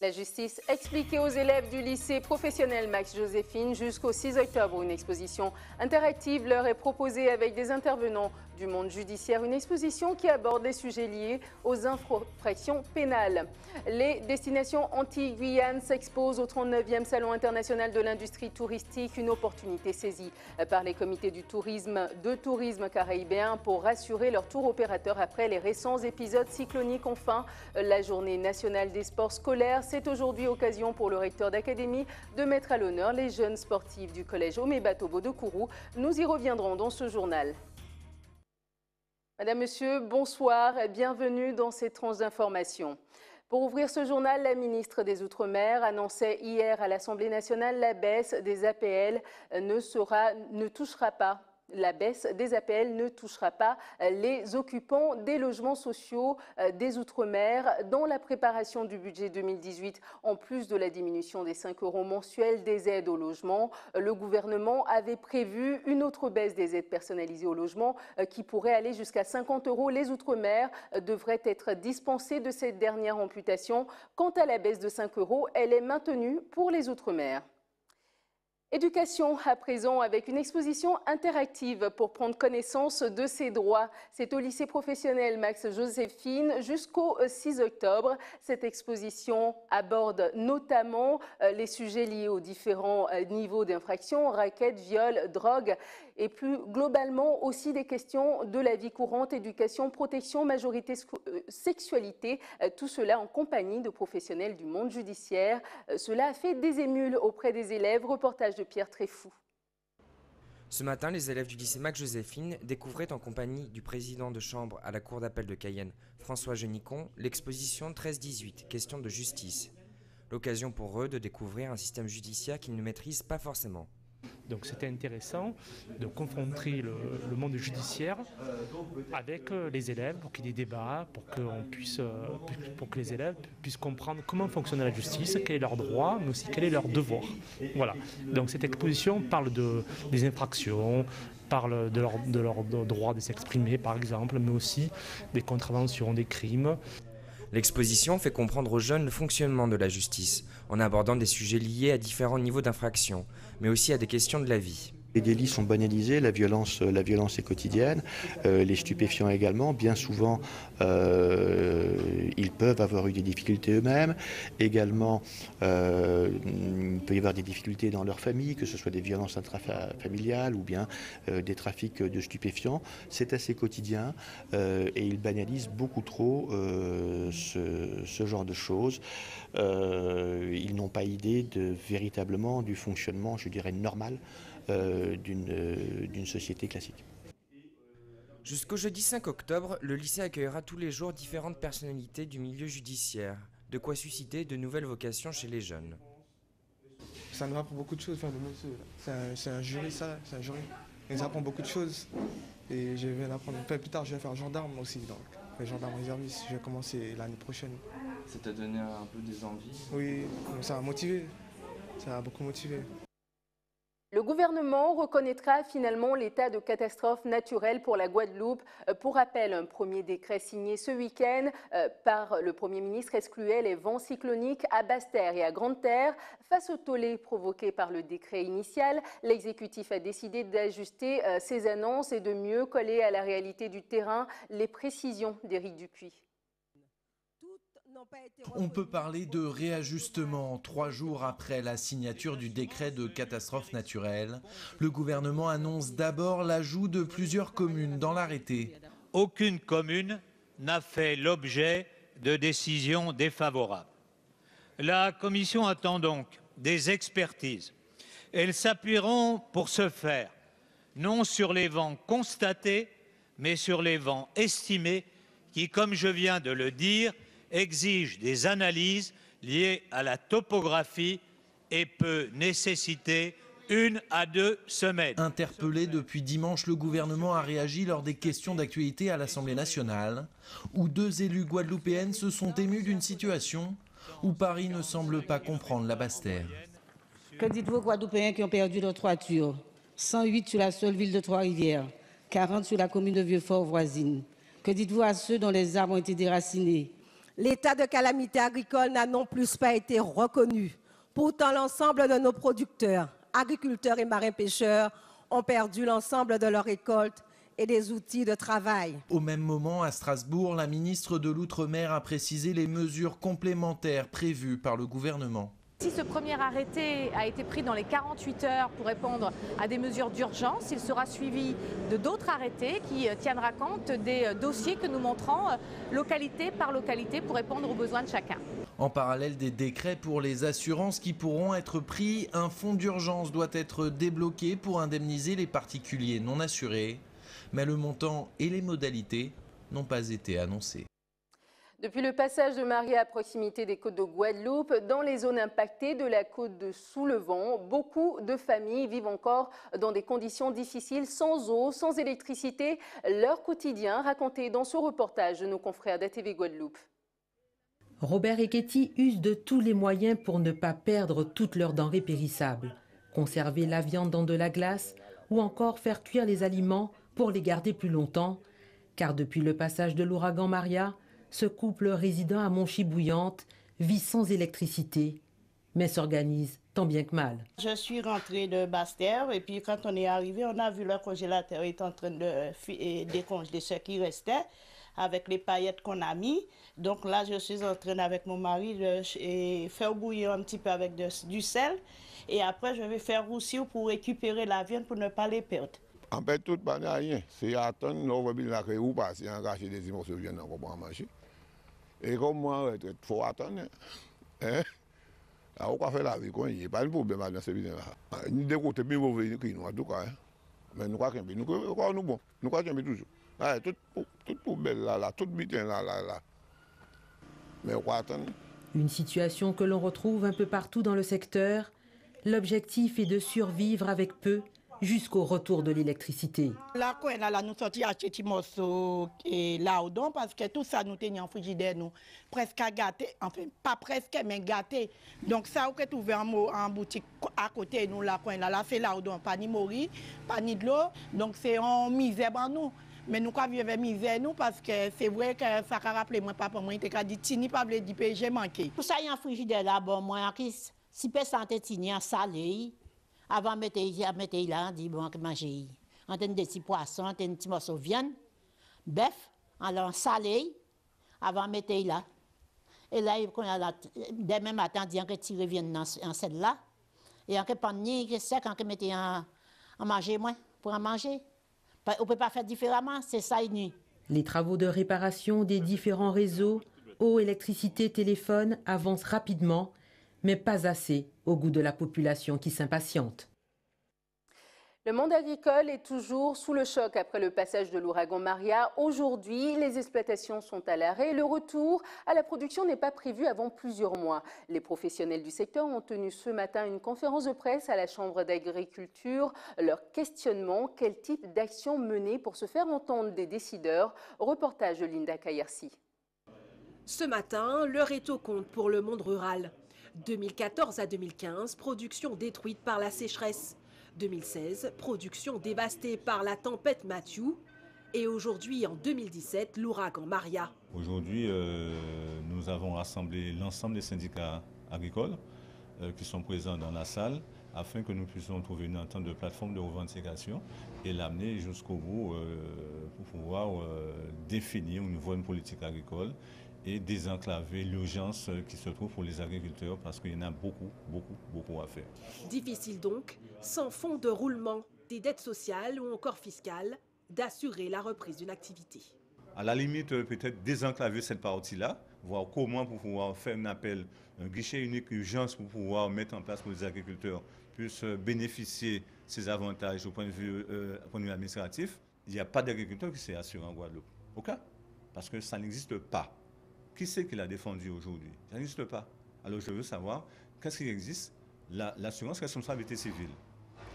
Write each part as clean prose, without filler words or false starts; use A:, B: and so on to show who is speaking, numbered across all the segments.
A: La justice expliquée aux élèves du lycée professionnel Max Joséphine jusqu'au 6 octobre. Une exposition interactive leur est proposée avec des intervenants du monde judiciaire. Une exposition qui aborde des sujets liés aux infractions pénales. Les destinations Antilles-Guyane s'exposent au 39e Salon international de l'industrie touristique. Une opportunité saisie par les comités du tourisme caribéen pour rassurer leurs tours opérateurs après les récents épisodes cycloniques. Enfin, la journée nationale des sports scolaires. C'est aujourd'hui occasion pour le recteur d'académie de mettre à l'honneur les jeunes sportifs du collège Omeba Tobo de Kourou. Nous y reviendrons dans ce journal. Madame, Monsieur, bonsoir et bienvenue dans cette tranche d'information. Pour ouvrir ce journal, la ministre des Outre-mer annonçait hier à l'Assemblée nationale la baisse des APL ne touchera pas. La baisse des APL ne touchera pas les occupants des logements sociaux des Outre-mer dans la préparation du budget 2018. En plus de la diminution des 5 € mensuels des aides au logement, le gouvernement avait prévu une autre baisse des aides personnalisées au logement qui pourrait aller jusqu'à 50 €. Les Outre-mer devraient être dispensés de cette dernière amputation. Quant à la baisse de 5 €, elle est maintenue pour les Outre-mer. Éducation à présent avec une exposition interactive pour prendre connaissance de ses droits. C'est au lycée professionnel Max Joséphine jusqu'au 6 octobre. Cette exposition aborde notamment les sujets liés aux différents niveaux d'infraction, raquettes, viols, drogue et plus globalement aussi des questions de la vie courante, éducation, protection, majorité, sexualité. Tout cela en compagnie de professionnels du monde judiciaire. Cela a fait des émules auprès des élèves. Reportage de Pierre Tréfou.
B: Ce matin, les élèves du lycée Max Joséphine découvraient en compagnie du président de chambre à la cour d'appel de Cayenne, François Genicon, l'exposition 13-18, question de justice. L'occasion pour eux de découvrir un système judiciaire qu'ils ne maîtrisent pas forcément.
C: Donc c'était intéressant de confronter le monde judiciaire avec les élèves pour qu'il y ait des débats, pour que les élèves puissent comprendre comment fonctionne la justice, quel est leur droit, mais aussi quel est leur devoir. Voilà. Donc cette exposition parle des infractions, parle de leur droit de s'exprimer par exemple, mais aussi des contraventions, des crimes.
B: L'exposition fait comprendre aux jeunes le fonctionnement de la justice, en abordant des sujets liés à différents niveaux d'infraction, mais aussi à des questions de la vie.
D: Les délits sont banalisés, la violence est quotidienne, les stupéfiants également. Bien souvent, ils peuvent avoir eu des difficultés eux-mêmes. Également, il peut y avoir des difficultés dans leur famille, que ce soit des violences intrafamiliales ou bien des trafics de stupéfiants. C'est assez quotidien et ils banalisent beaucoup trop ce genre de choses. Ils n'ont pas idée véritablement du fonctionnement, je dirais, normal d'une société classique.
B: Jusqu'au jeudi 5 octobre, le lycée accueillera tous les jours différentes personnalités du milieu judiciaire, de quoi susciter de nouvelles vocations chez les jeunes.
E: Ça nous apprend beaucoup de choses, c'est un jury ça, c'est un jury. Il nous apprend beaucoup de choses et je vais l'apprendre. Plus tard je vais faire gendarme aussi, donc gendarme réserviste, je vais commencer l'année prochaine.
B: Ça t'a donné un peu des envies?
E: Oui, ça m'a motivé, ça m'a beaucoup motivé.
A: Le gouvernement reconnaîtra finalement l'état de catastrophe naturelle pour la Guadeloupe. Pour rappel, un premier décret signé ce week-end par le Premier ministre excluait les vents cycloniques à Basse-Terre et à Grande-Terre. Face au tollé provoqué par le décret initial, l'exécutif a décidé d'ajuster ses annonces et de mieux coller à la réalité du terrain. Les précisions d'Éric Dupuis.
F: On peut parler de réajustement. 3 jours après la signature du décret de catastrophe naturelle, le gouvernement annonce d'abord l'ajout de plusieurs communes dans l'arrêté.
G: Aucune commune n'a fait l'objet de décisions défavorables. La Commission attend donc des expertises. Elles s'appuieront pour ce faire, non sur les vents constatés, mais sur les vents estimés qui, comme je viens de le dire, exige des analyses liées à la topographie et peut nécessiter 1 à 2 semaines.
F: Interpellé depuis dimanche, le gouvernement a réagi lors des questions d'actualité à l'Assemblée nationale, où 2 élus guadeloupéennes se sont émus d'une situation où Paris ne semble pas comprendre la Basse-Terre.
H: Que dites-vous aux Guadeloupéens qui ont perdu leur toiture? 108 sur la seule ville de Trois-Rivières, 40 sur la commune de Vieux-Fort voisine. Que dites-vous à ceux dont les arbres ont été déracinés?
I: L'état de calamité agricole n'a non plus pas été reconnu. Pourtant, l'ensemble de nos producteurs, agriculteurs et marins-pêcheurs ont perdu l'ensemble de leurs récoltes et des outils de travail.
F: Au même moment, à Strasbourg, la ministre de l'Outre-mer a précisé les mesures complémentaires prévues par le gouvernement.
J: Si ce premier arrêté a été pris dans les 48 heures pour répondre à des mesures d'urgence, il sera suivi de d'autres arrêtés qui tiendra compte des dossiers que nous montrons localité par localité pour répondre aux besoins de chacun.
F: En parallèle des décrets pour les assurances qui pourront être pris, un fonds d'urgence doit être débloqué pour indemniser les particuliers non assurés. Mais le montant et les modalités n'ont pas été annoncés.
A: Depuis le passage de Maria à proximité des côtes de Guadeloupe, dans les zones impactées de la côte de Sous-le-Vent, beaucoup de familles vivent encore dans des conditions difficiles, sans eau, sans électricité. Leur quotidien raconté dans ce reportage de nos confrères d'ATV Guadeloupe.
K: Robert et Katie usent de tous les moyens pour ne pas perdre toutes leurs denrées périssables. Conserver la viande dans de la glace ou encore faire cuire les aliments pour les garder plus longtemps. Car depuis le passage de l'ouragan Maria, ce couple résidant à Monchy-Bouillante vit sans électricité, mais s'organise tant bien que mal.
L: Je suis rentrée de Basse-Terre et puis quand on est arrivé, on a vu le congélateur est en train de décongeler ce qui restait avec les paillettes qu'on a mis. Donc là, je suis en train avec mon mari de faire bouillir un petit peu avec du sel et après je vais faire roussir pour récupérer la viande pour ne pas les perdre.
M: En fait, tout n'est rien. C'est attendre, nous va bien la ou passer en racheter des morceaux de viande pour manger. Et comme moi, il faut attendre. Hein? Alors, on va faire la vie, il n'y a pas de problème dans ce business-là. Nous découtons bien mauvais qui nous, en tout cas. Mais nous croyons que nous bon. Nous croyons toujours. Toute poubelle là, toute bitin là. Mais on va attendre.
K: Une situation que l'on retrouve un peu partout dans le secteur. L'objectif est de survivre avec peu jusqu'au retour de l'électricité.
L: Là, nous sortis acheter des morceaux et laudon parce que tout ça nous tenait en frigidaire, nous presque gâté, enfin pas presque mais gâté. Donc ça, on trouve en boutique à côté nous là, c'est laudon, pas ni mori, pas ni de l'eau. Donc c'est en misère pour nous. Mais nous avons vivre misère nous parce que c'est vrai que ça a rappelé moi papa moi il t'a dit tini pas veut dire j'ai manqué.
N: Tout ça y en frigidaire là bon moi si personne tini en salé. Avant de mettre là, on dit bon, manger. On a des petits poissons, on a des petits morceaux de viande, bœuf, alors salé, avant de mettre là. Et là, demain matin, on dit qu'on tire viande en celle-là. Et on peut prendre ni sec, on peut mettre en manger moins, pour en manger. On ne peut pas faire différemment, c'est ça et nuit.
K: Les travaux de réparation des différents réseaux, eau, électricité, téléphone, avancent rapidement, mais pas assez au goût de la population qui s'impatiente.
A: Le monde agricole est toujours sous le choc après le passage de l'ouragan Maria. Aujourd'hui, les exploitations sont à l'arrêt et le retour à la production n'est pas prévu avant plusieurs mois. Les professionnels du secteur ont tenu ce matin une conférence de presse à la Chambre d'agriculture. Leur questionnement, quel type d'action mener pour se faire entendre des décideurs? Reportage de Linda Kayersi.
O: Ce matin, l'heure est au compte pour le monde rural. 2014 à 2015, production détruite par la sécheresse. 2016, production dévastée par la tempête Matthew. Et aujourd'hui, en 2017, l'ouragan Maria.
P: Aujourd'hui, nous avons rassemblé l'ensemble des syndicats agricoles qui sont présents dans la salle afin que nous puissions trouver une entente de plateforme de revendication et l'amener jusqu'au bout pour pouvoir définir au niveau d'une politique agricole et désenclaver l'urgence qui se trouve pour les agriculteurs parce qu'il y en a beaucoup à faire.
O: Difficile donc, sans fonds de roulement, des dettes sociales ou encore fiscales, d'assurer la reprise d'une activité.
P: À la limite, peut-être désenclaver cette partie-là, voir comment pour pouvoir faire un appel, un guichet unique urgence pour pouvoir mettre en place pour les agriculteurs puissent bénéficier de ces avantages au point de vue administratif. Il n'y a pas d'agriculteur qui s'est assuré en Guadeloupe. OK? Parce que ça n'existe pas. Qui c'est qui l'a défendu aujourd'hui? Ça n'existe pas. Alors je veux savoir, qu'est-ce qui existe? L'assurance responsabilité civile.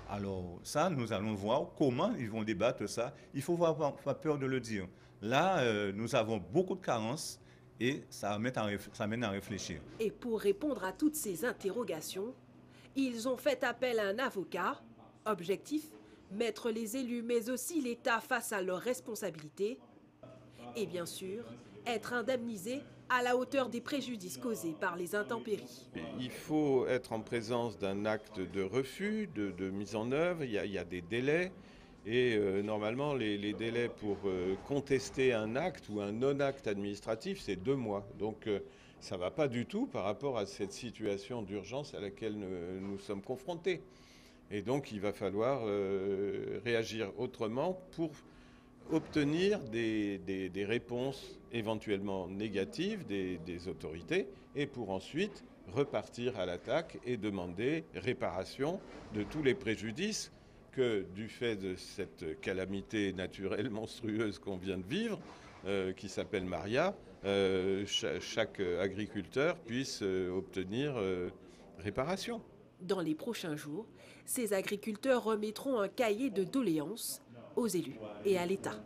P: Alors ça, nous allons voir comment ils vont débattre ça. Il faut pas peur de le dire. Là, nous avons beaucoup de carences et ça mène à réfléchir.
O: Et pour répondre à toutes ces interrogations, ils ont fait appel à un avocat. Objectif, mettre les élus mais aussi l'État face à leurs responsabilités. Et bien sûr, être indemnisés à la hauteur des préjudices causés par les intempéries.
Q: Il faut être en présence d'un acte de refus, de mise en œuvre. Il y a des délais. Et normalement, les délais pour contester un acte ou un non-acte administratif, c'est 2 mois. Donc ça ne va pas du tout par rapport à cette situation d'urgence à laquelle nous sommes confrontés. Et donc il va falloir réagir autrement pour obtenir des réponses éventuellement négatives des autorités et pour ensuite repartir à l'attaque et demander réparation de tous les préjudices que du fait de cette calamité naturelle monstrueuse qu'on vient de vivre, qui s'appelle Maria, chaque agriculteur puisse obtenir réparation.
O: Dans les prochains jours, ces agriculteurs remettront un cahier de doléances aux élus et à l'État.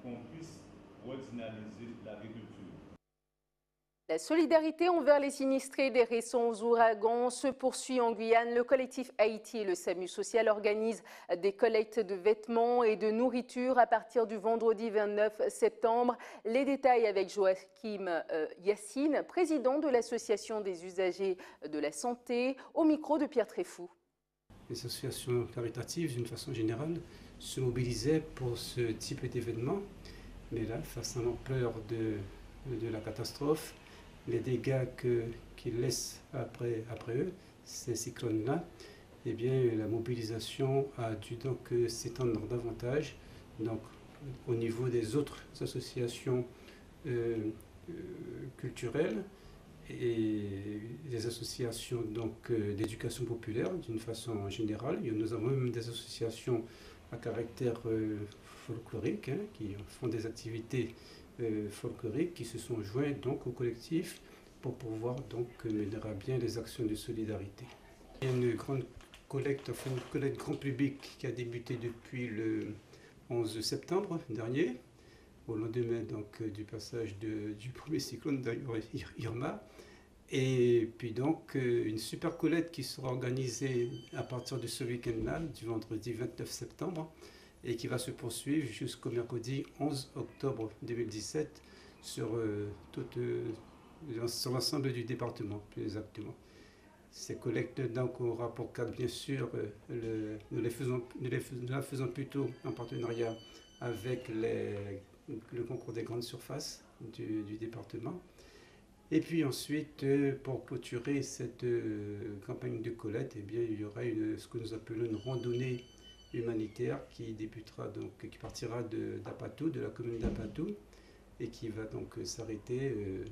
A: La solidarité envers les sinistrés des récents ouragans se poursuit en Guyane. Le collectif Haïti et le SAMU social organisent des collectes de vêtements et de nourriture à partir du vendredi 29 septembre. Les détails avec Joachim Yassine, président de l'Association des usagers de la santé, au micro de Pierre Tréfou.
R: Les associations caritatives, d'une façon générale, se mobilisaient pour ce type d'événement. Mais là, face à l'ampleur de la catastrophe, les dégâts qu'ils laissent après eux, ces cyclones-là, eh bien, la mobilisation a dû donc s'étendre davantage. Donc, au niveau des autres associations culturelles et des associations d'éducation populaire, d'une façon générale. Nous avons même des associations à caractère folklorique qui font des activités folkloriques qui se sont joints donc au collectif pour pouvoir donc mener à bien les actions de solidarité. Il y a une grande collecte, enfin une collecte grand public qui a débuté depuis le 11 septembre dernier, au lendemain donc du passage du premier cyclone Irma. Et puis donc une super collecte qui sera organisée à partir de ce week-end-là, du vendredi 29 septembre, et qui va se poursuivre jusqu'au mercredi 11 octobre 2017 sur l'ensemble du département, plus exactement. Ces collectes donc aura pour cadre, bien sûr, nous la faisons plutôt en partenariat avec le concours des grandes surfaces du département. Et puis ensuite, pour clôturer cette campagne de collecte, eh bien, il y aura ce que nous appelons une randonnée humanitaire qui débutera donc, qui partira d'Apatou, de la commune d'Apatou, et qui va donc s'arrêter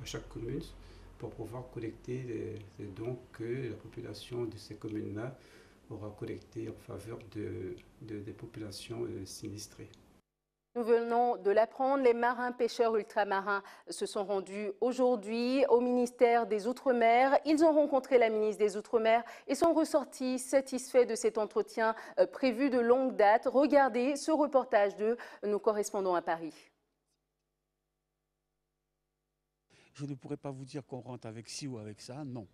R: à chaque commune pour pouvoir collecter les dons que la population de ces communes-là aura collectés en faveur des populations sinistrées.
A: Nous venons de l'apprendre, les marins pêcheurs ultramarins se sont rendus aujourd'hui au ministère des Outre-mer. Ils ont rencontré la ministre des Outre-mer et sont ressortis satisfaits de cet entretien prévu de longue date. Regardez ce reportage de nos correspondants à Paris.
S: Je ne pourrais pas vous dire qu'on rentre avec ci ou avec ça, non.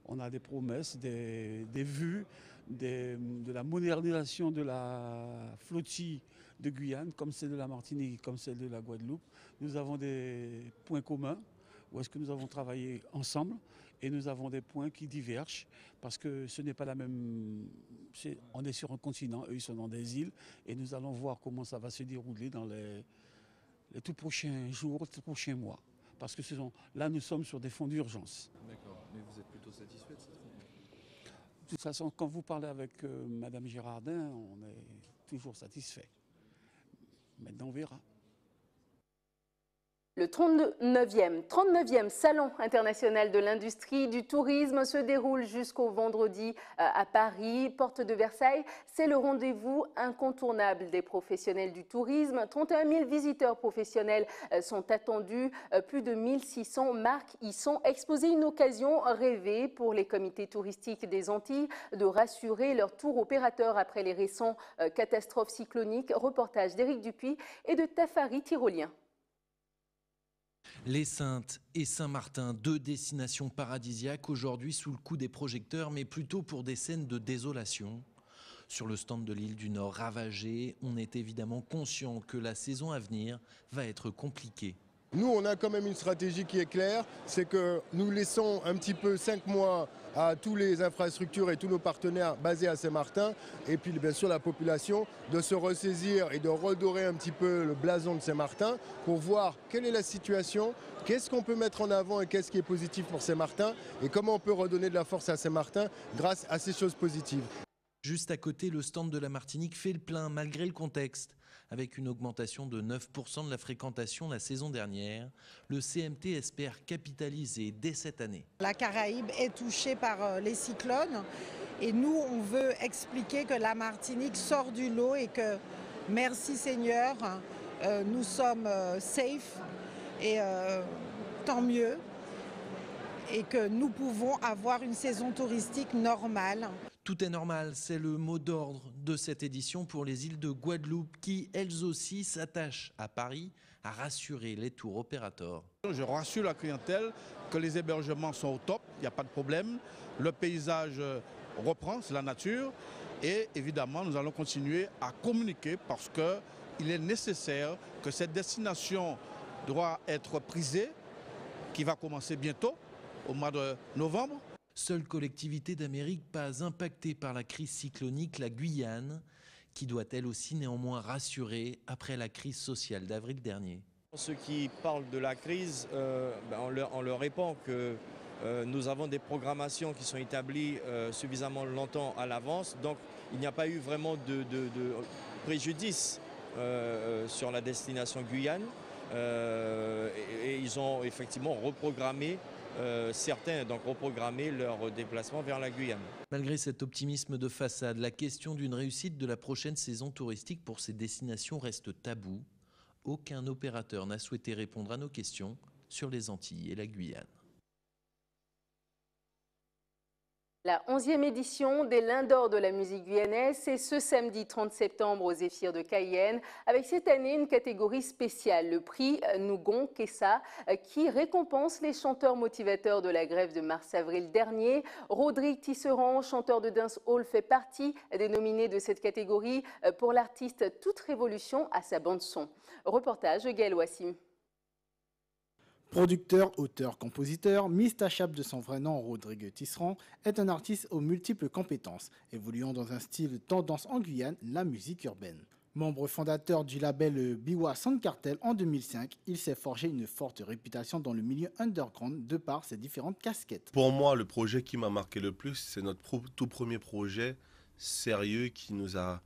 S: On a des promesses, des vues, de la modernisation de la flottille de Guyane, comme celle de la Martinique, comme celle de la Guadeloupe. Nous avons des points communs où est-ce que nous avons travaillé ensemble et nous avons des points qui divergent parce que ce n'est pas la même... On est sur un continent, eux ils sont dans des îles et nous allons voir comment ça va se dérouler dans les tout prochains jours, les tout prochains mois. Parce que là, nous sommes sur des fonds d'urgence.
T: D'accord, mais vous êtes plutôt satisfait de cette réunion?
S: De toute façon, quand vous parlez avec Mme Girardin, on est toujours satisfait. Maintenant, on verra.
A: Le 39e Salon international de l'industrie du tourisme se déroule jusqu'au vendredi à Paris, porte de Versailles. C'est le rendez-vous incontournable des professionnels du tourisme. 31 000 visiteurs professionnels sont attendus. Plus de 1600 marques y sont exposées. Une occasion rêvée pour les comités touristiques des Antilles de rassurer leurs tours opérateurs après les récents catastrophes cycloniques. Reportage d'Éric Dupuis et de Tafari Tyrolien.
F: Les Saintes et Saint-Martin, 2 destinations paradisiaques aujourd'hui sous le coup des projecteurs, mais plutôt pour des scènes de désolation. Sur le stand de l'île du Nord ravagée, on est évidemment conscient que la saison à venir va être compliquée.
U: Nous, on a quand même une stratégie qui est claire, c'est que nous laissons un petit peu 5 mois à tous les infrastructures et tous nos partenaires basés à Saint-Martin, et puis bien sûr la population, de se ressaisir et de redorer un petit peu le blason de Saint-Martin pour voir quelle est la situation, qu'est-ce qu'on peut mettre en avant et qu'est-ce qui est positif pour Saint-Martin, et comment on peut redonner de la force à Saint-Martin grâce à ces choses positives.
F: Juste à côté, le stand de la Martinique fait le plein malgré le contexte. Avec une augmentation de 9% de la fréquentation la saison dernière, le CMT espère capitaliser dès cette année.
V: La Caraïbe est touchée par les cyclones et nous, on veut expliquer que la Martinique sort du lot et que, merci Seigneur, nous sommes safe et tant mieux et que nous pouvons avoir une saison touristique normale.
F: Tout est normal, c'est le mot d'ordre de cette édition pour les îles de Guadeloupe qui, elles aussi, s'attachent à Paris à rassurer les tour opérateurs.
W: Je rassure la clientèle que les hébergements sont au top, il n'y a pas de problème. Le paysage reprend, c'est la nature. Et évidemment, nous allons continuer à communiquer parce qu'il est nécessaire que cette destination doit être prisée, qui va commencer bientôt, au mois de novembre.
F: Seule collectivité d'Amérique pas impactée par la crise cyclonique, la Guyane, qui doit elle aussi néanmoins rassurer après la crise sociale d'avril dernier.
X: Ceux qui parlent de la crise, on leur répond que nous avons des programmations qui sont établies suffisamment longtemps à l'avance, donc il n'y a pas eu vraiment de préjudice sur la destination Guyane et ils ont effectivement reprogrammé certains donc reprogrammer leur déplacement vers la Guyane.
F: Malgré cet optimisme de façade, la question d'une réussite de la prochaine saison touristique pour ces destinations reste taboue. Aucun opérateur n'a souhaité répondre à nos questions sur les Antilles et la Guyane.
A: La 11e édition des Lions d'Or de la musique guyanaise, c'est ce samedi 30 septembre aux Zéphyrs de Cayenne, avec cette année une catégorie spéciale, le prix Nougon Kessa, qui récompense les chanteurs motivateurs de la grève de mars-avril dernier. Rodrigue Tisserand, chanteur de dancehall, fait partie des nominés de cette catégorie pour l'artiste Toute Révolution à sa bande-son. Reportage de Gaël Wassim.
Y: Producteur, auteur, compositeur, Mistachab de son vrai nom, Rodrigue Tisserand, est un artiste aux multiples compétences, évoluant dans un style tendance en Guyane, la musique urbaine. Membre fondateur du label Biwa Sound Cartel en 2005, il s'est forgé une forte réputation dans le milieu underground de par ses différentes casquettes.
Z: Pour moi, le projet qui m'a marqué le plus, c'est notre tout premier projet sérieux qui nous a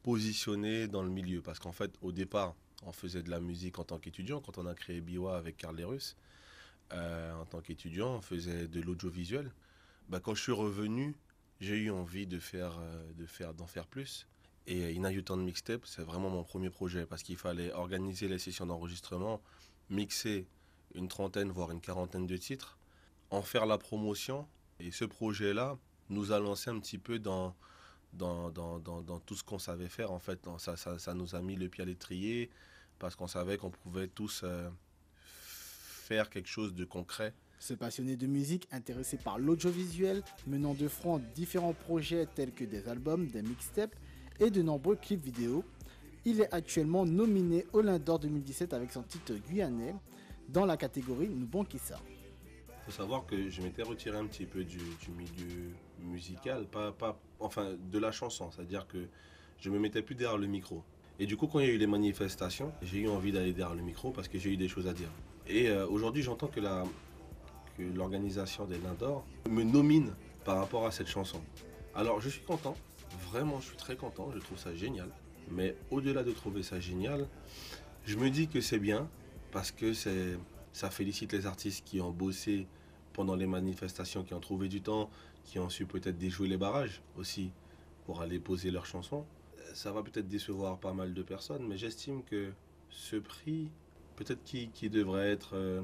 Z: positionnés dans le milieu. Parce qu'en fait, au départ, on faisait de la musique en tant qu'étudiant. Quand on a créé Biwa avec Karl Lerus, en tant qu'étudiant, on faisait de l'audiovisuel. Quand je suis revenu, j'ai eu envie d'en faire plus. Et In a You Turn Mixtape, c'est vraiment mon premier projet parce qu'il fallait organiser les sessions d'enregistrement, mixer une trentaine, voire une quarantaine de titres, en faire la promotion. Et ce projet-là nous a lancé un petit peu dans tout ce qu'on savait faire. En fait, ça nous a mis le pied à l'étrier parce qu'on savait qu'on pouvait tous faire quelque chose de concret.
Y: Ce passionné de musique, intéressé par l'audiovisuel, menant de front différents projets tels que des albums, des mixtapes et de nombreux clips vidéo, il est actuellement nominé au Lions d'Or 2017 avec son titre guyanais dans la catégorie Nougon Kessa.
Z: Il faut savoir que je m'étais retiré un petit peu du milieu musical, enfin de la chanson, c'est-à-dire que je me mettais plus derrière le micro. Et du coup, quand il y a eu les manifestations, j'ai eu envie d'aller derrière le micro parce que j'ai eu des choses à dire. Et aujourd'hui, j'entends que l'organisation des Lions d'Or me nomine par rapport à cette chanson. Alors, je suis content, vraiment, je suis très content, je trouve ça génial. Mais au-delà de trouver ça génial, je me dis que c'est bien parce que ça félicite les artistes qui ont bossé pendant les manifestations, qui ont trouvé du temps, qui ont su peut-être déjouer les barrages aussi pour aller poser leurs chansons. Ça va peut-être décevoir pas mal de personnes, mais j'estime que ce prix, peut-être qui devrait être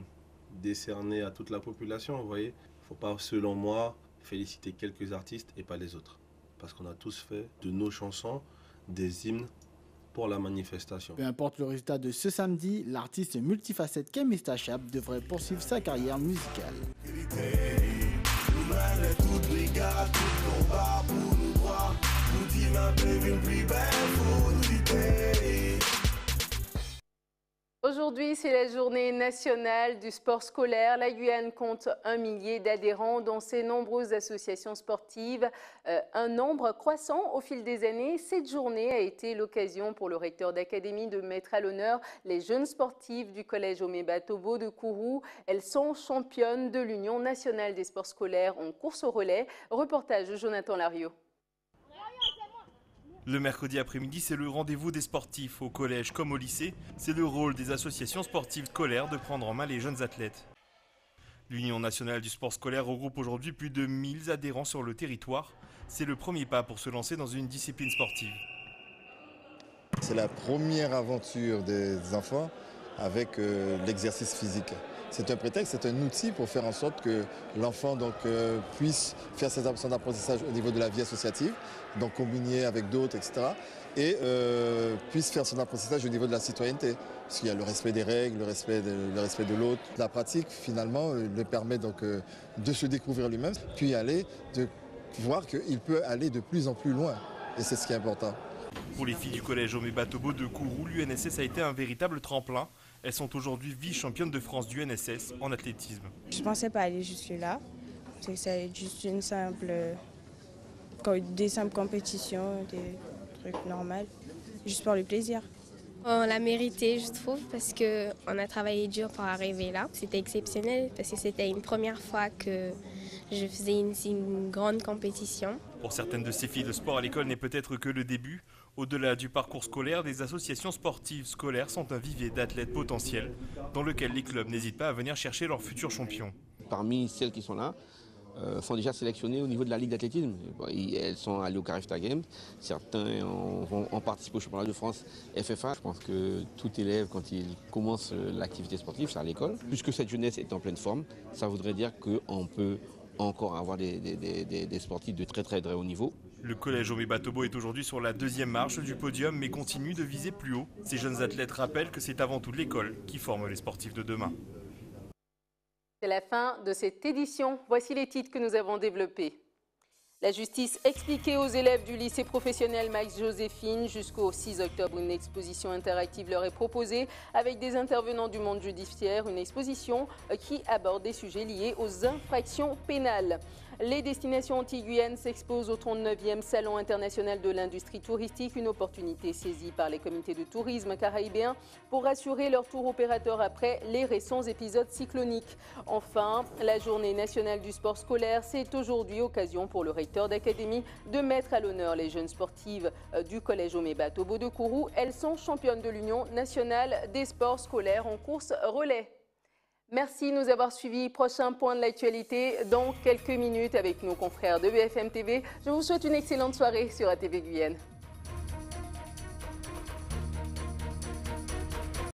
Z: décerné à toute la population, vous voyez. Il ne faut pas, selon moi, féliciter quelques artistes et pas les autres. Parce qu'on a tous fait de nos chansons des hymnes pour la manifestation.
Y: Peu importe le résultat de ce samedi, l'artiste multifacette qu'est Mistachab devrait poursuivre sa carrière musicale.
A: Aujourd'hui, Aujourd'hui, c'est la journée nationale du sport scolaire. La Guyane compte 1 millier d'adhérents dans ses nombreuses associations sportives. Un nombre croissant au fil des années. Cette journée a été l'occasion pour le recteur d'académie de mettre à l'honneur les jeunes sportives du collège Omeba Tobo de Kourou. Elles sont championnes de l'Union nationale des sports scolaires en course au relais. Reportage de Jonathan Lariot.
B: Le mercredi après-midi, c'est le rendez-vous des sportifs. Au collège comme au lycée, c'est le rôle des associations sportives scolaires de prendre en main les jeunes athlètes. L'Union nationale du sport scolaire regroupe aujourd'hui plus de 1000 adhérents sur le territoire. C'est le premier pas pour se lancer dans une discipline sportive.
C: C'est la première aventure des enfants avec l'exercice physique. C'est un prétexte, c'est un outil pour faire en sorte que l'enfant puisse faire son apprentissage au niveau de la vie associative, donc combiné avec d'autres, etc. Et puisse faire son apprentissage au niveau de la citoyenneté, parce qu'il y a le respect des règles, le respect de l'autre. La pratique, finalement, lui permet donc de se découvrir lui-même, puis de voir qu'il peut aller de plus en plus loin. Et c'est ce qui est important.
B: Pour les filles du collège Omeba Tobo de Kourou, l'UNSS a été un véritable tremplin. Elles sont aujourd'hui vice-championnes de France du UNSS en athlétisme.
D: Je ne pensais pas aller jusque-là. C'est juste des simples compétitions, des trucs normaux, juste pour le plaisir.
E: On l'a mérité, je trouve, parce qu'on a travaillé dur pour arriver là. C'était exceptionnel parce que c'était une première fois que je faisais une grande compétition.
B: Pour certaines de ces filles, le sport à l'école n'est peut-être que le début. Au-delà du parcours scolaire, des associations sportives scolaires sont un vivier d'athlètes potentiels dans lequel les clubs n'hésitent pas à venir chercher leurs futurs champions.
G: Parmi celles qui sont là, sont déjà sélectionnées au niveau de la Ligue d'athlétisme. Elles sont allées au Carifta Games, certains ont participé au championnat de France FFA. Je pense que tout élève, quand il commence l'activité sportive, c'est à l'école. Puisque cette jeunesse est en pleine forme, ça voudrait dire qu'on peut encore avoir des sportifs de très très haut niveau.
B: Le collège Omeba Tobo est aujourd'hui sur la deuxième marche du podium mais continue de viser plus haut. Ces jeunes athlètes rappellent que c'est avant tout l'école qui forme les sportifs de demain.
A: C'est la fin de cette édition. Voici les titres que nous avons développés. La justice expliquée aux élèves du lycée professionnel Max-Joséphine. Jusqu'au 6 octobre, une exposition interactive leur est proposée avec des intervenants du monde judiciaire. Une exposition qui aborde des sujets liés aux infractions pénales. Les destinations anti-Guyane s'exposent au 39e Salon international de l'industrie touristique, une opportunité saisie par les comités de tourisme caribéens pour assurer leur tour opérateur après les récents épisodes cycloniques. Enfin, la journée nationale du sport scolaire, c'est aujourd'hui occasion pour le recteur d'académie de mettre à l'honneur les jeunes sportives du collège Omeba Tobo de Kourou. Elles sont championnes de l'Union nationale des sports scolaires en course relais. Merci de nous avoir suivis. Prochain point de l'actualité dans quelques minutes avec nos confrères de BFM TV. Je vous souhaite une excellente soirée sur ATV Guyane.